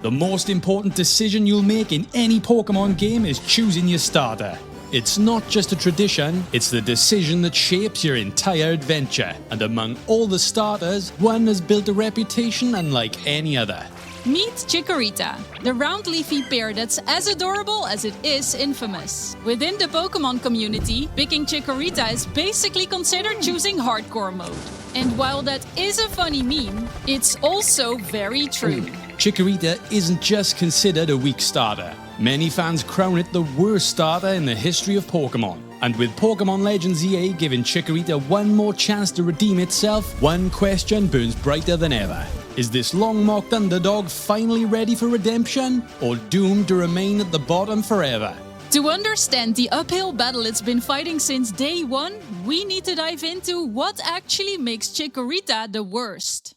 The most important decision you'll make in any Pokemon game is choosing your starter. It's not just a tradition, it's the decision that shapes your entire adventure. And among all the starters, one has built a reputation unlike any other. Meet Chikorita, the round leafy pear that's as adorable as it is infamous. Within the Pokemon community, picking Chikorita is basically considered choosing hardcore mode. And while that is a funny meme, it's also very true. Chikorita isn't just considered a weak starter. Many fans crown it the worst starter in the history of Pokemon. And with Pokémon Legends Z-A giving Chikorita one more chance to redeem itself, one question burns brighter than ever. Is this long-mocked underdog finally ready for redemption, or doomed to remain at the bottom forever? To understand the uphill battle it's been fighting since day one, we need to dive into what actually makes Chikorita the worst.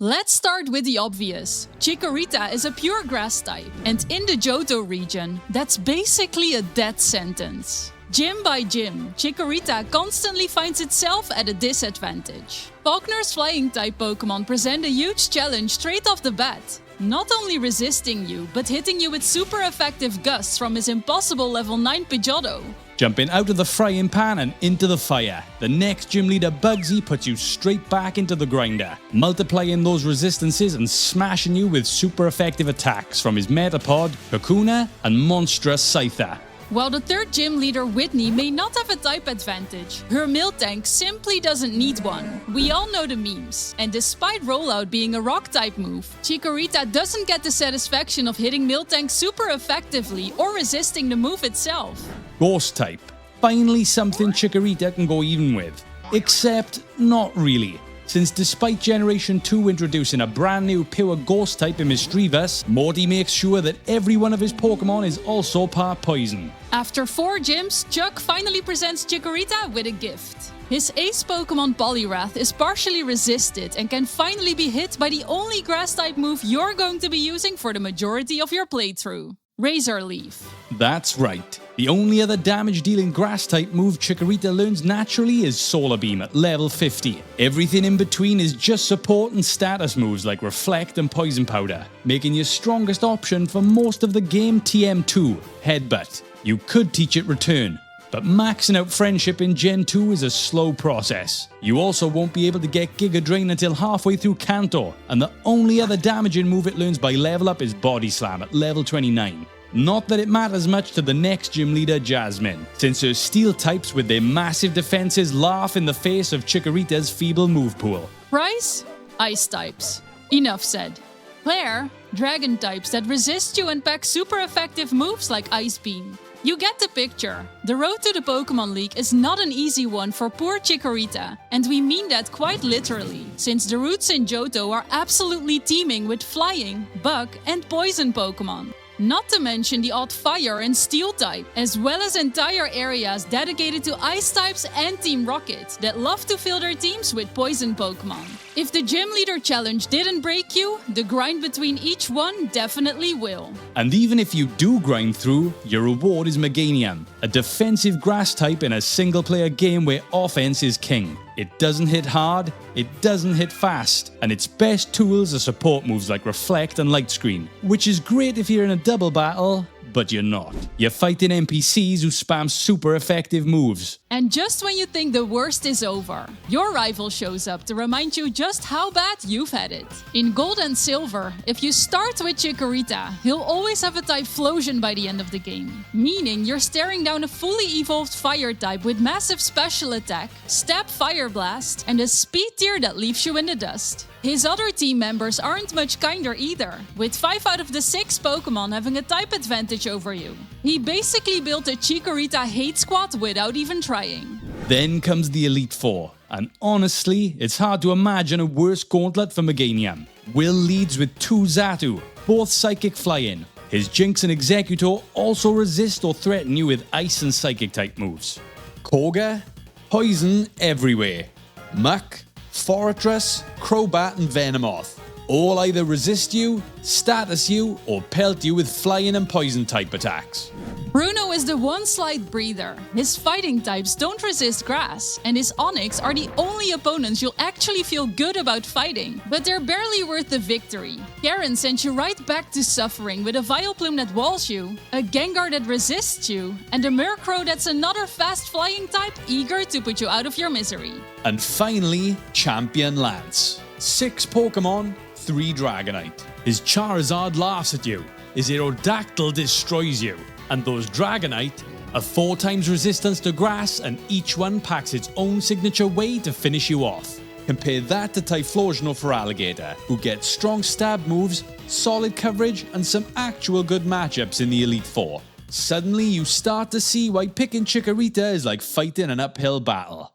Let's start with the obvious. Chikorita is a pure grass type, and in the Johto region, that's basically a death sentence. Gym by gym, Chikorita constantly finds itself at a disadvantage. Falkner's flying-type Pokemon present a huge challenge straight off the bat. Not only resisting you, but hitting you with super effective gusts from his impossible level 9 Pidgeotto. Jumping out of the frying pan and into the fire, the next gym leader Bugsy puts you straight back into the grinder, multiplying those resistances and smashing you with super effective attacks from his Metapod, Kakuna, and monstrous Scyther. While the third gym leader Whitney may not have a type advantage, her Miltank simply doesn't need one. We all know the memes. And despite Rollout being a rock type move, Chikorita doesn't get the satisfaction of hitting Miltank super effectively or resisting the move itself. Ghost type. Finally something Chikorita can go even with. Except not really. Since despite Generation 2 introducing a brand new pure Ghost type in Misdreavus, Morty makes sure that every one of his Pokemon is also part poison. After 4 gyms, Chuck finally presents Chikorita with a gift. His ace Pokemon Poliwrath is partially resisted and can finally be hit by the only grass-type move you're going to be using for the majority of your playthrough. Razor Leaf. That's right. The only other damage-dealing grass-type move Chikorita learns naturally is Solar Beam at level 50. Everything in between is just support and status moves like Reflect and Poison Powder, making your strongest option for most of the game TM2, Headbutt. You could teach it Return, but maxing out Friendship in Gen 2 is a slow process. You also won't be able to get Giga Drain until halfway through Kanto, and the only other damaging move it learns by level up is Body Slam at level 29. Not that it matters much to the next gym leader Jasmine, since her steel types with their massive defenses laugh in the face of Chikorita's feeble move pool. Price? Ice types. Enough said. Claire? Dragon types that resist you and pack super effective moves like Ice Beam. You get the picture. The road to the Pokemon League is not an easy one for poor Chikorita, and we mean that quite literally, since the routes in Johto are absolutely teeming with flying, bug, and poison Pokemon. Not to mention the odd fire and steel type, as well as entire areas dedicated to ice types and Team Rocket that love to fill their teams with poison Pokemon. If the gym leader challenge didn't break you, the grind between each one definitely will. And even if you do grind through, your reward is Meganium, a defensive grass type in a single player game where offense is king. It doesn't hit hard, it doesn't hit fast, and its best tools are support moves like Reflect and Light Screen, which is great if you're in a double battle, but you're not. You're fighting NPCs who spam super effective moves. And just when you think the worst is over, your rival shows up to remind you just how bad you've had it. In Gold and Silver, if you start with Chikorita, he'll always have a type Flosion by the end of the game, meaning you're staring down a fully evolved fire type with massive special attack, stab Fire Blast, and a speed tier that leaves you in the dust. His other team members aren't much kinder either, with 5 out of the 6 Pokemon having a type advantage over you. He basically built a Chikorita hate squad without even trying. Then comes the Elite Four, and honestly, it's hard to imagine a worse gauntlet for Meganium. Will leads with 2 Xatu, both Psychic Flying. His Jinx and Executor also resist or threaten you with Ice and Psychic type moves. Koga? Poison everywhere. Muck, Fortress, Crobat and Venomoth. All either resist you, status you, or pelt you with flying and poison type attacks. Bruno is the one slight breather. His fighting types don't resist grass, and his Onix are the only opponents you'll actually feel good about fighting, but they're barely worth the victory. Karen sends you right back to suffering with a Vileplume that walls you, a Gengar that resists you, and a Murkrow that's another fast flying type eager to put you out of your misery. And finally, Champion Lance. 6 Pokemon, 3 Dragonite. His Charizard laughs at you, his Aerodactyl destroys you, and those Dragonite are 4 times resistance to grass, and each one packs its own signature way to finish you off. Compare that to Typhlosion for Alligator, who gets strong stab moves, solid coverage, and some actual good matchups in the Elite Four. Suddenly you start to see why picking Chikorita is like fighting an uphill battle.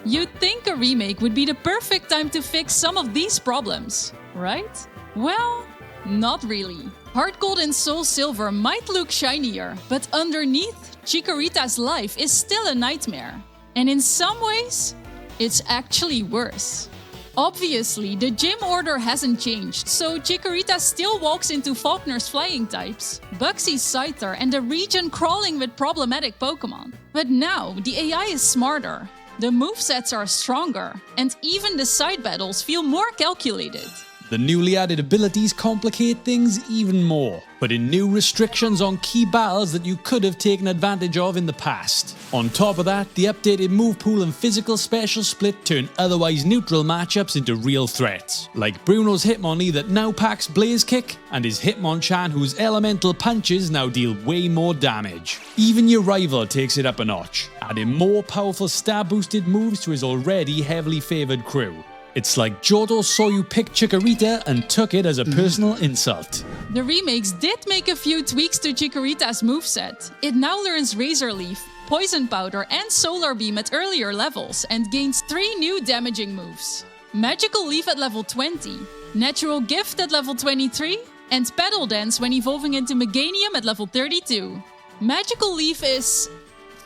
You'd think a remake would be the perfect time to fix some of these problems, right? Well, not really. Heart Gold and Soul Silver might look shinier, but underneath, Chikorita's life is still a nightmare. And in some ways, it's actually worse. Obviously, the gym order hasn't changed, so Chikorita still walks into Faulkner's flying types, Buxie's Scyther, and the region crawling with problematic Pokemon. But now, the AI is smarter, the movesets are stronger, and even the side battles feel more calculated. The newly added abilities complicate things even more, putting new restrictions on key battles that you could have taken advantage of in the past. On top of that, the updated move pool and physical special split turn otherwise neutral matchups into real threats, like Bruno's Hitmonlee that now packs Blaze Kick, and his Hitmonchan whose elemental punches now deal way more damage. Even your rival takes it up a notch, adding more powerful stab boosted moves to his already heavily favoured crew. It's like Johto saw you pick Chikorita and took it as a personal insult. The remakes did make a few tweaks to Chikorita's moveset. It now learns Razor Leaf, Poison Powder, and Solar Beam at earlier levels and gains 3 new damaging moves. Magical Leaf at level 20, Natural Gift at level 23, and Petal Dance when evolving into Meganium at level 32. Magical Leaf is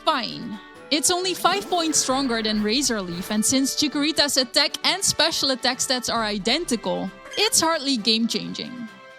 fine. It's only 5 points stronger than Razor Leaf, and since Chikorita's attack and special attack stats are identical, it's hardly game-changing.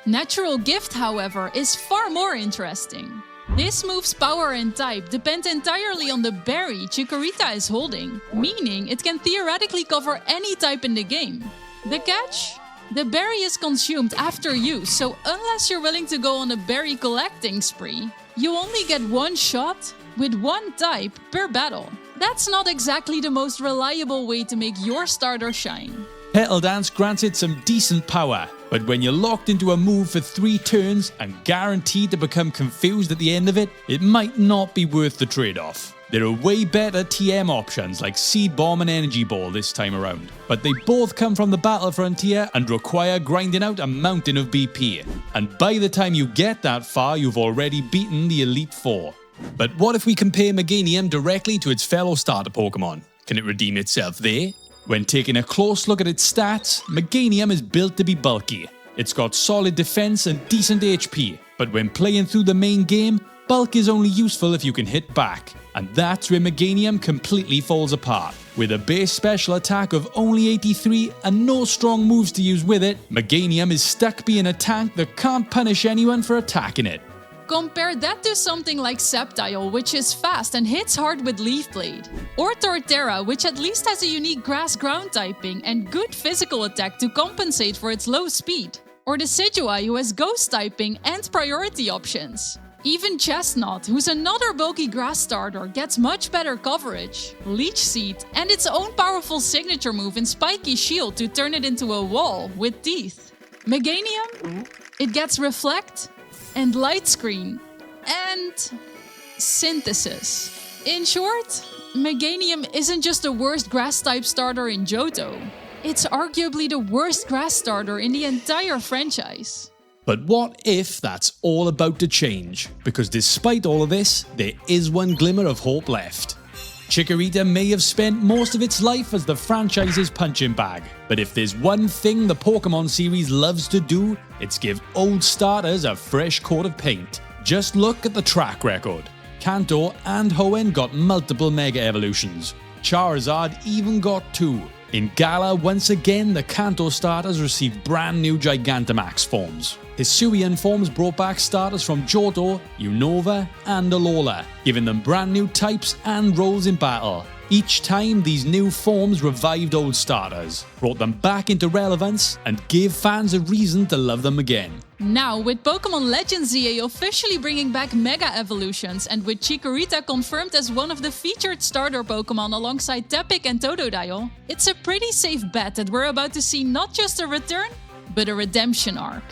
Natural Gift, however, is far more interesting. This move's power and type depend entirely on the berry Chikorita is holding, meaning it can theoretically cover any type in the game. The catch? The berry is consumed after use, so unless you're willing to go on a berry collecting spree, you only get 1 shot with 1 type per battle. That's not exactly the most reliable way to make your starter shine. Petal Dance grants it some decent power, but when you're locked into a move for 3 turns and guaranteed to become confused at the end of it, it might not be worth the trade-off. There are way better TM options like Seed Bomb and Energy Ball this time around, but they both come from the battle frontier and require grinding out a mountain of BP. And by the time you get that far, you've already beaten the Elite Four. But what if we compare Meganium directly to its fellow starter Pokemon? Can it redeem itself there? When taking a close look at its stats, Meganium is built to be bulky. It's got solid defense and decent HP, but when playing through the main game, bulk is only useful if you can hit back. And that's where Meganium completely falls apart. With a base special attack of only 83 and no strong moves to use with it, Meganium is stuck being a tank that can't punish anyone for attacking it. Compare that to something like Sceptile, which is fast and hits hard with Leaf Blade. Or Torterra, which at least has a unique grass ground typing and good physical attack to compensate for its low speed. Or Decidueye, who has ghost typing and priority options. Even Chestnut, who's another bulky grass starter, gets much better coverage, Leech Seed, and its own powerful signature move in Spiky Shield to turn it into a wall with teeth. Meganium? It gets Reflect, and Light Screen, and Synthesis. In short, Meganium isn't just the worst grass-type starter in Johto. It's arguably the worst grass starter in the entire franchise. But what if that's all about to change? Because despite all of this, there is one glimmer of hope left. Chikorita may have spent most of its life as the franchise's punching bag, but if there's one thing the Pokémon series loves to do, it's give old starters a fresh coat of paint. Just look at the track record. Kanto and Hoenn got multiple Mega Evolutions. Charizard even got 2. In Gala, once again, the Kanto starters received brand new Gigantamax forms. Hisuian forms brought back starters from Johto, Unova, and Alola, giving them brand new types and roles in battle. Each time, these new forms revived old starters, brought them back into relevance, and gave fans a reason to love them again. Now, with Pokémon Legends Z-A officially bringing back Mega Evolutions, and with Chikorita confirmed as one of the featured starter Pokémon alongside Tepig and Totodile, it's a pretty safe bet that we're about to see not just a return, but a redemption arc.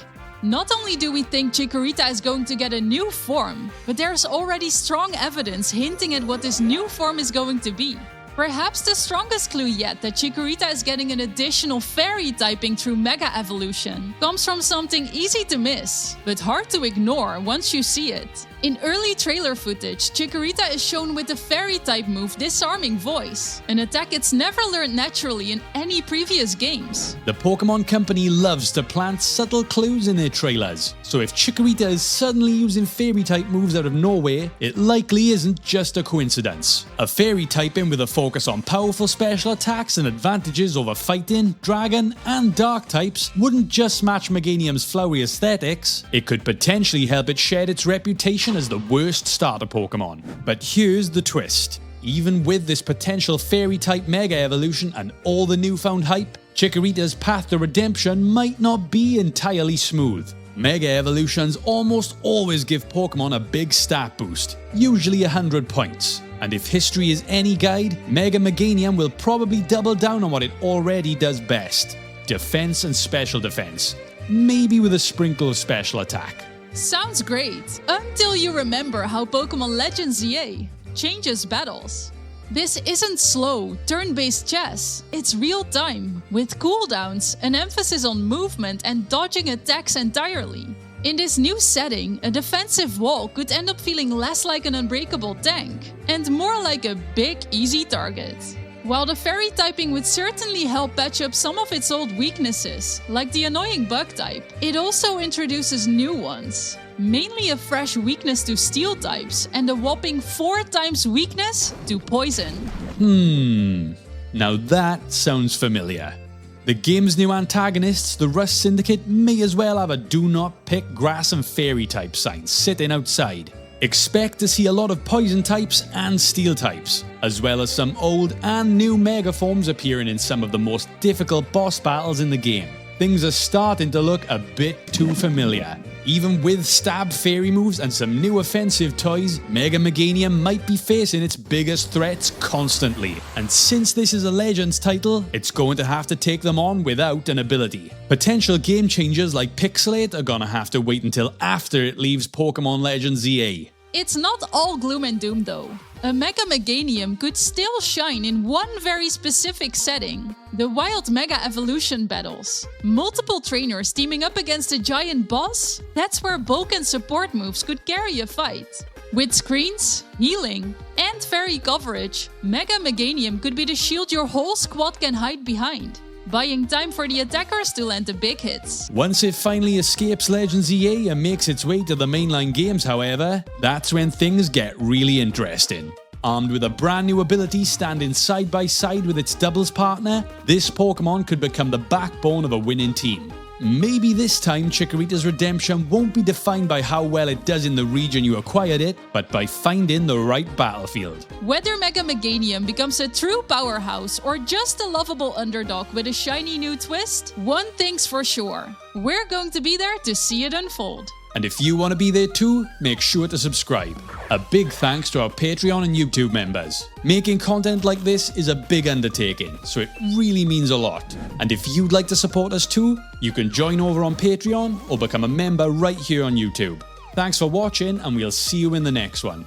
Not only do we think Chikorita is going to get a new form, but there's already strong evidence hinting at what this new form is going to be. Perhaps the strongest clue yet that Chikorita is getting an additional fairy typing through Mega Evolution comes from something easy to miss, but hard to ignore once you see it. In early trailer footage, Chikorita is shown with the fairy type move Disarming Voice, an attack it's never learned naturally in any previous games. The Pokémon Company loves to plant subtle clues in their trailers, so if Chikorita is suddenly using fairy type moves out of nowhere, it likely isn't just a coincidence. A fairy typing with a focus on powerful special attacks and advantages over fighting, dragon, and dark types wouldn't just match Meganium's flowery aesthetics, it could potentially help it shed its reputation as the worst starter Pokémon. But here's the twist. Even with this potential fairy type Mega Evolution and all the newfound hype, Chikorita's path to redemption might not be entirely smooth. Mega Evolutions almost always give Pokémon a big stat boost, usually 100 points. And if history is any guide, Mega Meganium will probably double down on what it already does best: defense and special defense, maybe with a sprinkle of special attack. Sounds great, until you remember how Pokémon Legends Z-A changes battles. This isn't slow, turn-based chess, it's real-time, with cooldowns, an emphasis on movement and dodging attacks entirely. In this new setting, a defensive wall could end up feeling less like an unbreakable tank, and more like a big, easy target. While the fairy typing would certainly help patch up some of its old weaknesses, like the annoying bug type, it also introduces new ones. Mainly a fresh weakness to steel types and a whopping 4 times weakness to poison. Now that sounds familiar. The game's new antagonists, the Rust Syndicate, may as well have a do not pick grass and fairy type sign sitting outside. Expect to see a lot of poison types and steel types, as well as some old and new mega forms appearing in some of the most difficult boss battles in the game. Things are starting to look a bit too familiar. Even with stab fairy moves and some new offensive toys, Mega Meganium might be facing its biggest threats constantly. And since this is a Legends title, it's going to have to take them on without an ability. Potential game changers like Pixelate are gonna have to wait until after it leaves Pokémon Legends Z-A. It's not all gloom and doom though. A Mega Meganium could still shine in one very specific setting: the Wild Mega Evolution battles. Multiple trainers teaming up against a giant boss? That's where bulk and support moves could carry a fight. With screens, healing, and fairy coverage, Mega Meganium could be the shield your whole squad can hide behind, buying time for the attackers to land the big hits. Once it finally escapes Legends Z-A and makes its way to the mainline games, however, that's when things get really interesting. Armed with a brand new ability standing side by side with its doubles partner, this Pokémon could become the backbone of a winning team. Maybe this time Chikorita's redemption won't be defined by how well it does in the region you acquired it, but by finding the right battlefield. Whether Mega Meganium becomes a true powerhouse or just a lovable underdog with a shiny new twist, one thing's for sure: we're going to be there to see it unfold. And if you want to be there too, make sure to subscribe. A big thanks to our Patreon and YouTube members. Making content like this is a big undertaking, so it really means a lot. And if you'd like to support us too, you can join over on Patreon or become a member right here on YouTube. Thanks for watching, and we'll see you in the next one.